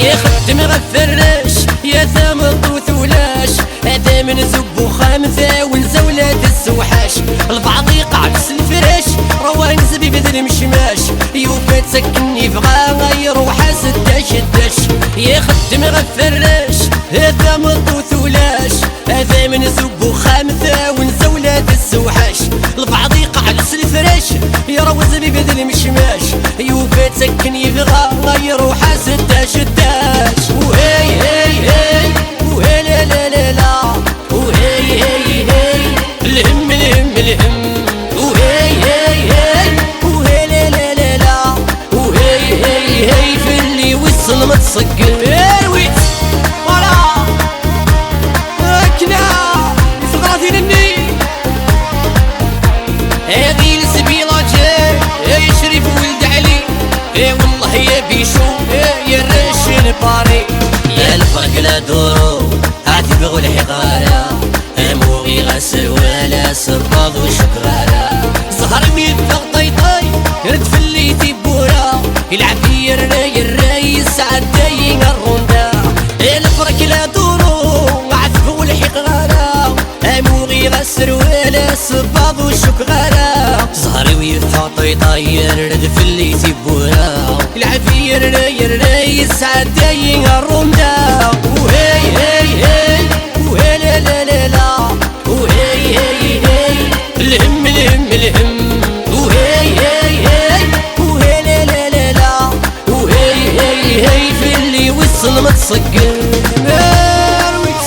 يخدم غفرش يا ثامط وثولاش، هذا من زب وخامثة ونزولات السوحاش. البعض يقع بس الفرش روان زبيب ذي المشماش، يوفا تسكني بغا يروح سداش الدش. يخدم غفرش يا ثامط وثولاش، هذا من زب وخامثة ونزولات السوحاش. البعض يقع بس الفرش يروى زبيب ذي المشماش، يوفا تسكني بغا يروح سداش الدش. وهي هي هي وهي لا لا لا لا، وهي هي هي الهم الهم الهم، وهي هي هي وهي لا لا لا لا، وهي هي هي في اللي وصل متسقل. ويت ورا هكنا صغرتي لني هذه السبيلة جاي يا شريف ولد علي، والله يا بيشو يا رشن باري. يا الفرق لا دورو عاد بغوا الحقارة، موغي غسل ولا سباض وشكرارة. زهر ميت طيطاي رد في اللي تبورا، يلعب يراي الرايس عداين الروندا. يا الفرق لا دورو عاد بغوا الحقارة، موغي غسل ولا سباض وشكرارة. زهر ميت طيطاي رد في اللي تبورا، يلعب يراي الرايس عداين الروندا. وهي هي هي وهي لا لا لا لا، وهي هي هي الهم الهم الهم، وهي هي هي وهي لا لا لا لا، وهي هي هي في اللي وصل متسقل. رويت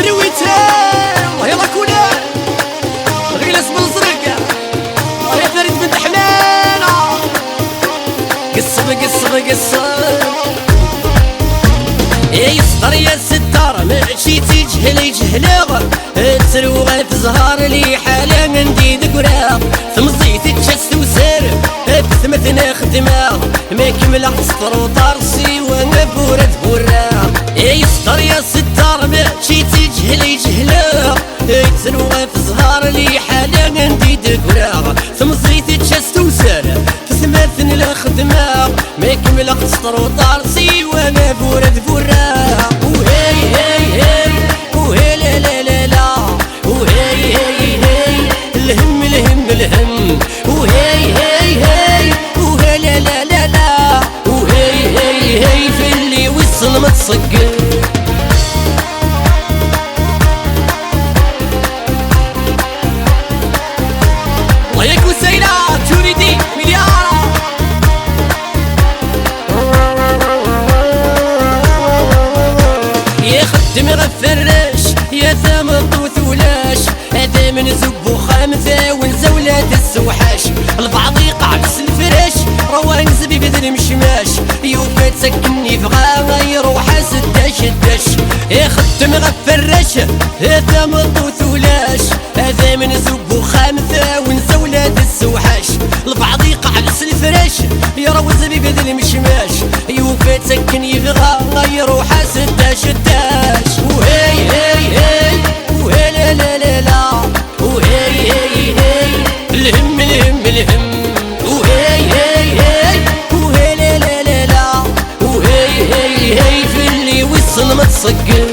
رويت والله يلا كولا غير اسم الزرق يا فريد بنت حمانة. قصب قصب قصب يسطر يا ستار ماشي تجهل يجهلغ، تروغ تزهر لي حالة عندي ذكرى. ثم زيت تشست وسر بثمثنا خدمة، ما كمل سطر وطرسي وانا بورد بورا. يسطر يا ستار ماشي تجهل يجهلغ، تروغ تزهر لي حالة عندي ذكرى. ثم زيت تشست وسر بثمثنا خدمة، ما كمل سطر وطرسي وانا بورد بورا. وهي هي هي وهي لا لا لا لا، وهي هي هي الهم الهم الهم، وهي هي هي وهي لا لا لا لا، وهي هي هي في اللي وصل متسقل. الله ياك وسيلة تريدي مليارة. يخدم غفرش يا ثامط وثولاش، هذا من زب وخامثة ونزولات السوحاش. البعض يقع بس الفرش روان زبيب ذي المشماش، يوفا تسكني بغا يروح سداش الدش. يخدم غفرش يا ثامط وثولاش، هذا من زب وخامثة ونزولات السوحاش. البعض يقع بس الفرش يروى زبيب ذي المشماش، يوفا تسكني بغا يروح سداش الدش. وهي هي هي وهي لا لا لا لا، وهي هي هي الهم الهم الهم، وهي هي هي وهي لا لا لا لا، وهي هي هي في اللي وصل متسقل.